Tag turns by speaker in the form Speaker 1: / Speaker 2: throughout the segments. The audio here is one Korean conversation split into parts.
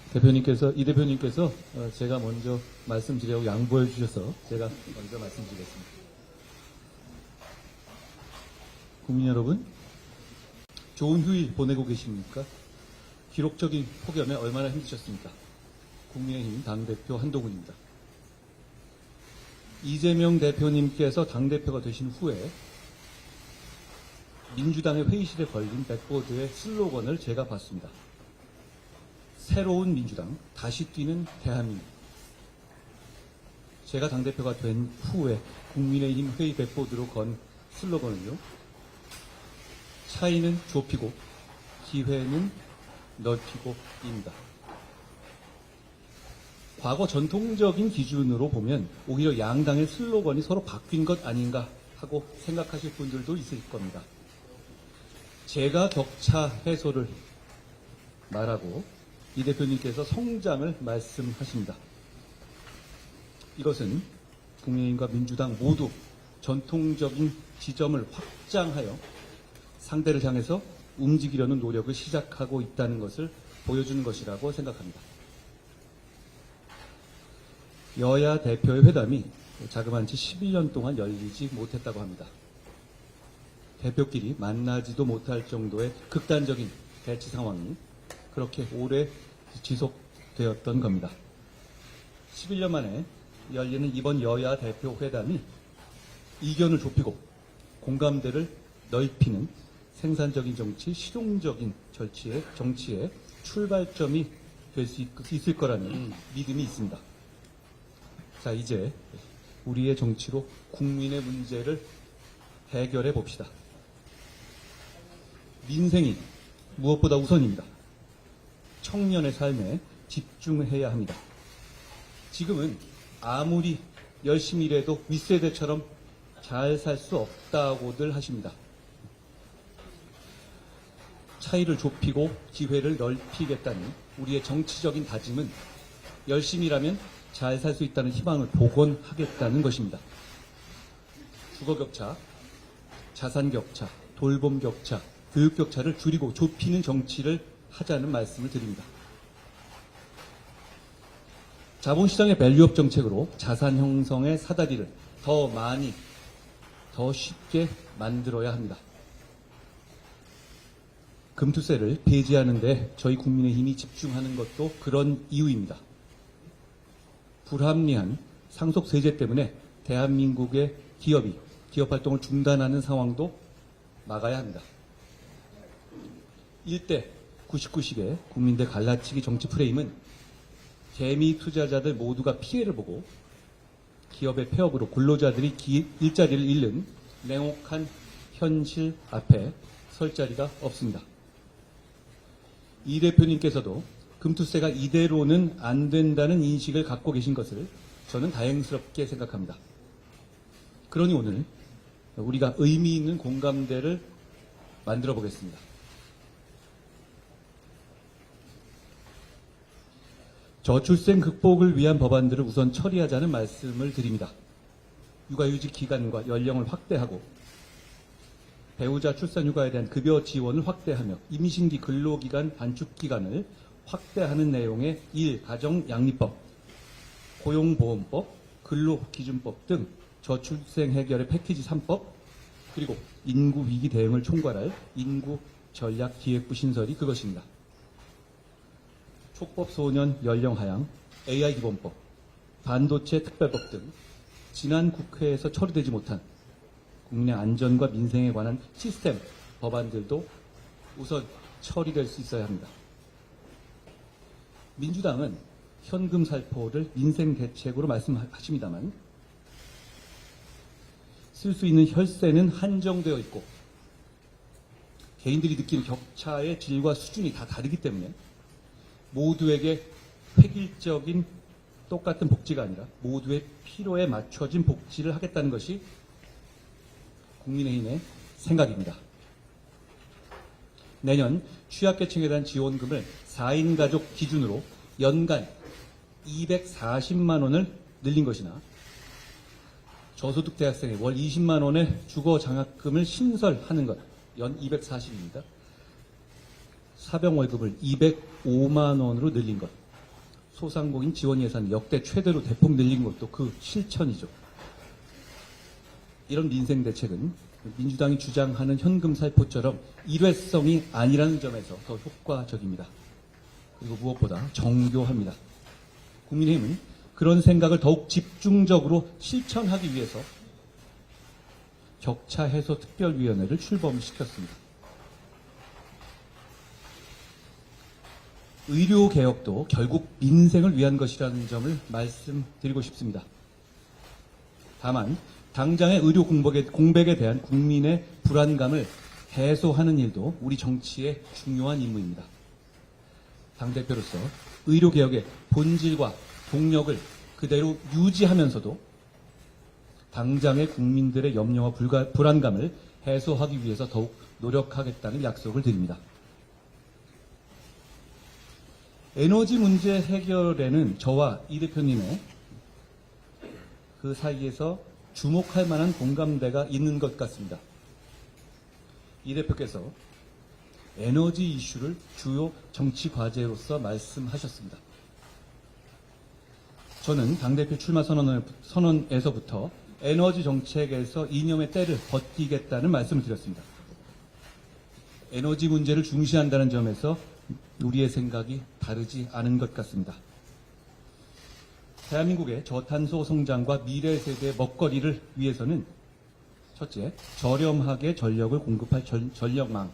Speaker 1: 이 대표님께서 제가 먼저 말씀드리려고 양보해 주셔서 제가 먼저 말씀드리겠습니다. 국민 여러분, 좋은 휴일 보내고 계십니까? 기록적인 폭염에 얼마나 힘드셨습니까? 국민의힘 당대표 한동훈입니다. 이재명 대표님께서 당대표가 되신 후에 민주당의 회의실에 걸린 백보드의 슬로건을 제가 봤습니다. 새로운 민주당, 다시 뛰는 대한민국. 제가 당대표가 된 후에 국민의힘 회의 백보드로 건 슬로건은요, 차이는 좁히고 기회는 넓히고입니다. 과거 전통적인 기준으로 보면 오히려 양당의 슬로건이 서로 바뀐 것 아닌가 하고 생각하실 분들도 있을 겁니다. 제가 격차 해소를 말하고 이 대표님께서 성장을 말씀하십니다. 이것은 국민의힘과 민주당 모두 전통적인 지점을 확장하여 상대를 향해서 움직이려는 노력을 시작하고 있다는 것을 보여주는 것이라고 생각합니다. 여야 대표의 회담이 자그마치 11년 동안 열리지 못했다고 합니다. 대표끼리 만나지도 못할 정도의 극단적인 대치 상황이 그렇게 오래 지속되었던 겁니다. 11년 만에 열리는 이번 여야 대표 회담이 이견을 좁히고 공감대를 넓히는 생산적인 정치, 실용적인 정치의 출발점이 될 수 있을 거라는 믿음이 있습니다. 자, 이제 우리의 정치로 국민의 문제를 해결해 봅시다. 민생이 무엇보다 우선입니다. 청년의 삶에 집중해야 합니다. 지금은 아무리 열심히 일해도 윗세대처럼 잘 살 수 없다고들 하십니다. 차이를 좁히고 기회를 넓히겠다는 우리의 정치적인 다짐은 열심히 일하면 잘 살 수 있다는 희망을 복원하겠다는 것입니다. 주거격차, 자산격차, 돌봄격차, 교육격차를 줄이고 좁히는 정치를 하자는 말씀을 드립니다. 자본시장의 밸류업 정책으로 자산 형성의 사다리를 더 많이, 더 쉽게 만들어야 합니다. 금투세를 폐지하는 데 저희 국민의힘이 집중하는 것도 그런 이유입니다. 불합리한 상속세제 때문에 대한민국의 기업이 기업활동을 중단하는 상황도 막아야 합니다. 1대 99식의 국민대 갈라치기 정치 프레임은 개미 투자자들 모두가 피해를 보고 기업의 폐업으로 근로자들이 일자리를 잃는 냉혹한 현실 앞에 설 자리가 없습니다. 이 대표님께서도 금투세가 이대로는 안 된다는 인식을 갖고 계신 것을 저는 다행스럽게 생각합니다. 그러니 오늘 우리가 의미 있는 공감대를 만들어 보겠습니다. 저출생 극복을 위한 법안들을 우선 처리하자는 말씀을 드립니다. 육아휴직 기간과 연령을 확대하고 배우자 출산휴가에 대한 급여 지원을 확대하며 임신기 근로기간 단축기간을 확대하는 내용의 가정양립법, 고용보험법, 근로기준법 등 저출생 해결의 패키지 3법, 그리고 인구위기 대응을 총괄할 인구전략기획부 신설이 그것입니다. 촉법소년 연령 하향, AI기본법, 반도체 특별법 등 지난 국회에서 처리되지 못한 국민의 안전과 민생에 관한 시스템 법안들도 우선 처리될 수 있어야 합니다. 민주당은 현금 살포를 민생 대책으로 말씀하십니다만 쓸 수 있는 혈세는 한정되어 있고 개인들이 느끼는 격차의 질과 수준이 다 다르기 때문에 모두에게 획일적인 똑같은 복지가 아니라 모두의 필요에 맞춰진 복지를 하겠다는 것이 국민의힘의 생각입니다. 내년 취약계층에 대한 지원금을 4인 가족 기준으로 연간 240만 원을 늘린 것이나 저소득 대학생의 월 20만 원의 주거장학금을 신설하는 것, 연 240입니다. 사병월급을 205만 원으로 늘린 것, 소상공인 지원 예산 역대 최대로 대폭 늘린 것도 그 실천이죠. 이런 민생 대책은 민주당이 주장하는 현금 살포처럼 일회성이 아니라는 점에서 더 효과적입니다. 그리고 무엇보다 정교합니다. 국민의힘은 그런 생각을 더욱 집중적으로 실천하기 위해서 격차 해소 특별위원회를 출범시켰습니다. 의료개혁도 결국 민생을 위한 것이라는 점을 말씀드리고 싶습니다. 다만 당장의 의료 공백에 대한 국민의 불안감을 해소하는 일도 우리 정치의 중요한 임무입니다. 당대표로서 의료개혁의 본질과 동력을 그대로 유지하면서도 당장의 국민들의 염려와 불안감을 해소하기 위해서 더욱 노력하겠다는 약속을 드립니다. 에너지 문제 해결에는 저와 이 대표님의 그 사이에서 주목할 만한 공감대가 있는 것 같습니다. 이 대표께서 에너지 이슈를 주요 정치 과제로서 말씀하셨습니다. 저는 당대표 출마 선언에서부터 에너지 정책에서 이념의 때를 버티겠다는 말씀을 드렸습니다. 에너지 문제를 중시한다는 점에서 우리의 생각이 다르지 않은 것 같습니다. 대한민국의 저탄소 성장과 미래 세대의 먹거리를 위해서는 첫째, 저렴하게 전력을 공급할 전력망.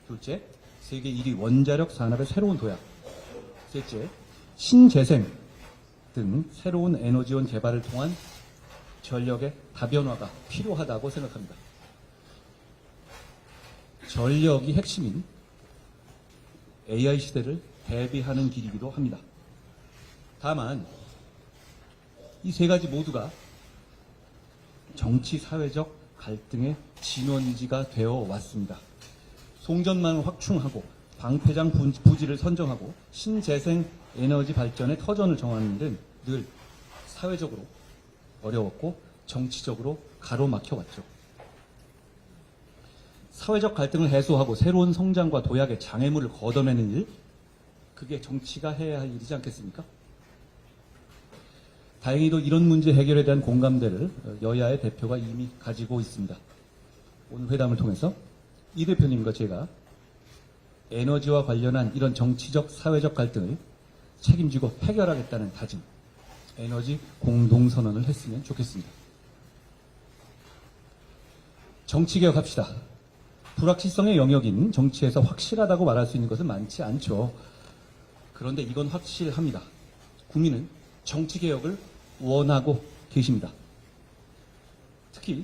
Speaker 1: 둘째, 세계 1위 원자력 산업의 새로운 도약. 셋째, 신재생 등 새로운 에너지원 개발을 통한 전력의 다변화가 필요하다고 생각합니다. 전력이 핵심인 AI 시대를 대비하는 길이기도 합니다. 다만 이 세 가지 모두가 정치 사회적 갈등의 진원지가 되어 왔습니다. 송전망을 확충하고 방패장 부지를 선정하고 신재생 에너지 발전의 터전을 정하는 일은 늘 사회적으로 어려웠고 정치적으로 가로막혀왔죠. 사회적 갈등을 해소하고 새로운 성장과 도약의 장애물을 걷어내는 일, 그게 정치가 해야 할 일이지 않겠습니까? 다행히도 이런 문제 해결에 대한 공감대를 여야의 대표가 이미 가지고 있습니다. 오늘 회담을 통해서 이 대표님과 제가 에너지와 관련한 이런 정치적, 사회적 갈등을 책임지고 해결하겠다는 다짐, 에너지 공동선언을 했으면 좋겠습니다. 정치개혁합시다. 불확실성의 영역인 정치에서 확실하다고 말할 수 있는 것은 많지 않죠. 그런데 이건 확실합니다. 국민은 정치개혁을 원하고 계십니다. 특히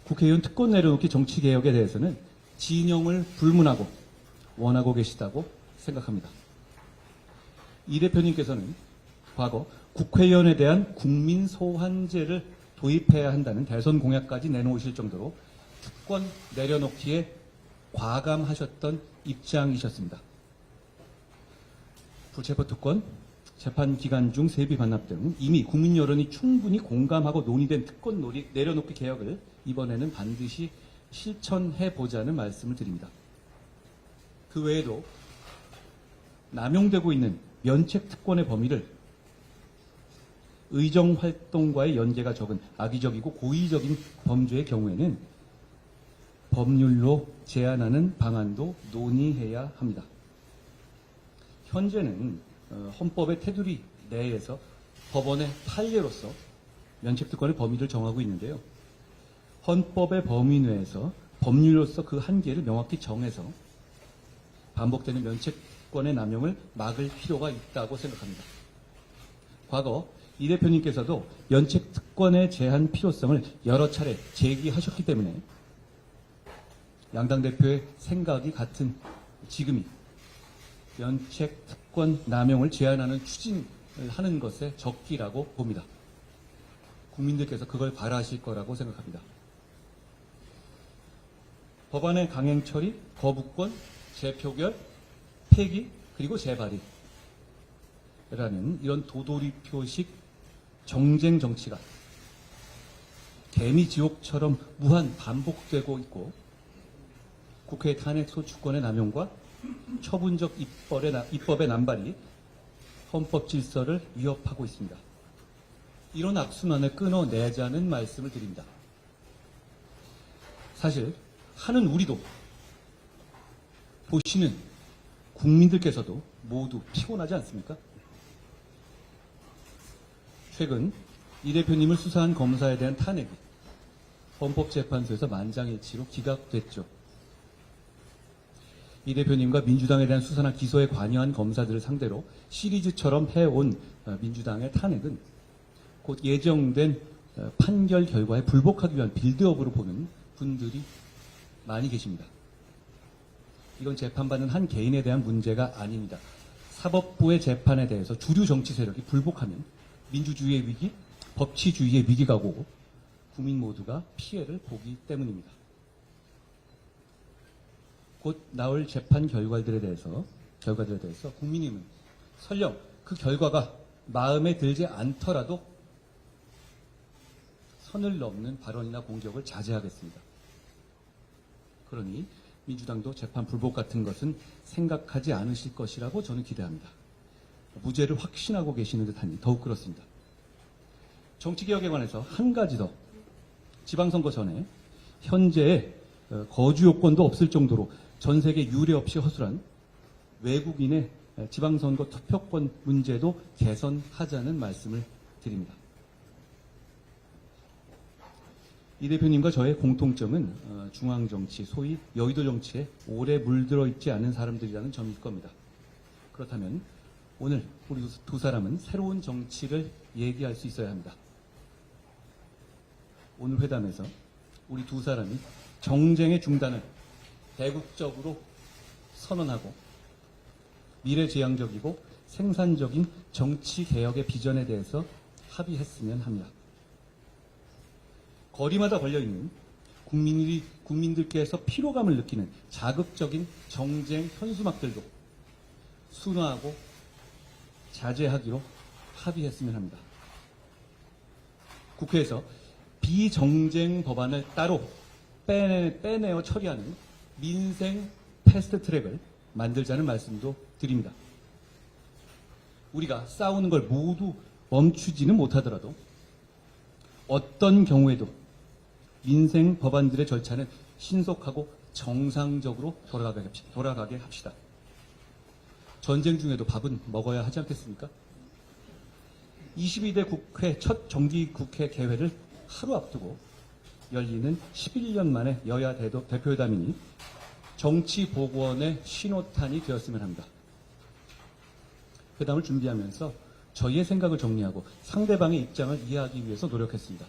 Speaker 1: 국회의원 특권 내려놓기 정치개혁에 대해서는 진영을 불문하고 원하고 계시다고 생각합니다. 이 대표님께서는 과거 국회의원에 대한 국민 소환제를 도입해야 한다는 대선 공약까지 내놓으실 정도로 특권 내려놓기에 과감하셨던 입장이셨습니다. 불체포 특권, 재판 기간 중 세비 반납 등 이미 국민 여론이 충분히 공감하고 논의된 특권 내려놓기 개혁을 이번에는 반드시 실천해보자는 말씀을 드립니다. 그 외에도 남용되고 있는 면책 특권의 범위를 의정 활동과의 연계가 적은 악의적이고 고의적인 범죄의 경우에는 법률로 제한하는 방안도 논의해야 합니다. 현재는 헌법의 테두리 내에서 법원의 판례로서 면책특권의 범위를 정하고 있는데요. 헌법의 범위 내에서 법률로서 그 한계를 명확히 정해서 반복되는 면책권의 남용을 막을 필요가 있다고 생각합니다. 과거 이 대표님께서도 면책특권의 제한 필요성을 여러 차례 제기하셨기 때문에 양당 대표의 생각이 같은 지금이 면책특권 남용을 제한하는 추진을 하는 것에 적기라고 봅니다. 국민들께서 그걸 바라실 거라고 생각합니다. 법안의 강행 처리, 거부권, 재표결, 폐기, 그리고 재발의라는 이런 도돌이표식 정쟁 정치가 개미지옥처럼 무한 반복되고 있고 국회 탄핵 소추권의 남용과 처분적 입법의 남발이 헌법 질서를 위협하고 있습니다. 이런 악순환을 끊어내자는 말씀을 드립니다. 사실 하는 우리도 보시는 국민들께서도 모두 피곤하지 않습니까? 최근 이 대표님을 수사한 검사에 대한 탄핵이 헌법재판소에서 만장일치로 기각됐죠. 이 대표님과 민주당에 대한 수사나 기소에 관여한 검사들을 상대로 시리즈처럼 해온 민주당의 탄핵은 곧 예정된 판결 결과에 불복하기 위한 빌드업으로 보는 분들이 많이 계십니다. 이건 재판받는 한 개인에 대한 문제가 아닙니다. 사법부의 재판에 대해서 주류 정치 세력이 불복하면 민주주의의 위기, 법치주의의 위기가 오고 국민 모두가 피해를 보기 때문입니다. 곧 나올 재판 결과들에 대해서 국민님은 설령 그 결과가 마음에 들지 않더라도 선을 넘는 발언이나 공격을 자제하겠습니다. 그러니 민주당도 재판 불복 같은 것은 생각하지 않으실 것이라고 저는 기대합니다. 무죄를 확신하고 계시는 듯하니 더욱 그렇습니다. 정치개혁에 관해서 한 가지 더, 지방선거 전에 현재의 거주 요건도 없을 정도로 전 세계 유례 없이 허술한 외국인의 지방선거 투표권 문제도 개선하자는 말씀을 드립니다. 이 대표님과 저의 공통점은 중앙정치, 소위 여의도 정치에 오래 물들어 있지 않은 사람들이라는 점일 겁니다. 그렇다면 오늘 우리 두 사람은 새로운 정치를 얘기할 수 있어야 합니다. 오늘 회담에서 우리 두 사람이 정쟁의 중단을 대국적으로 선언하고 미래지향적이고 생산적인 정치개혁의 비전에 대해서 합의했으면 합니다. 거리마다 걸려있는 국민들께서 피로감을 느끼는 자극적인 정쟁 현수막들도 순화하고 자제하기로 합의했으면 합니다. 국회에서 비정쟁 법안을 따로 빼내어 처리하는 민생 패스트트랙을 만들자는 말씀도 드립니다. 우리가 싸우는 걸 모두 멈추지는 못하더라도 어떤 경우에도 민생 법안들의 절차는 신속하고 정상적으로 돌아가게 합시다. 전쟁 중에도 밥은 먹어야 하지 않겠습니까? 22대 국회 첫 정기국회 개회를 하루 앞두고 열리는 11년 만에 여야 대표회담이니 정치보고원의 신호탄이 되었으면 합니다. 회담을 준비하면서 저희의 생각을 정리하고 상대방의 입장을 이해하기 위해서 노력했습니다.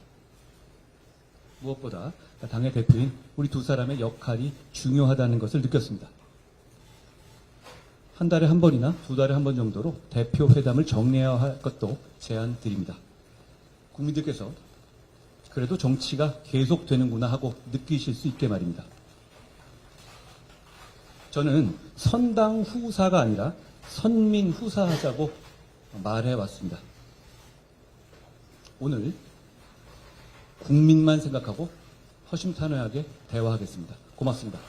Speaker 1: 무엇보다 당의 대표인 우리 두 사람의 역할이 중요하다는 것을 느꼈습니다. 한 달에 한 번이나 두 달에 한 번 정도로 대표 회담을 정리해야 할 것도 제안 드립니다. 국민들께서 그래도 정치가 계속되는구나 하고 느끼실 수 있게 말입니다. 저는 선당 후사가 아니라 선민 후사하자고 말해왔습니다. 오늘 국민만 생각하고 허심탄회하게 대화하겠습니다. 고맙습니다.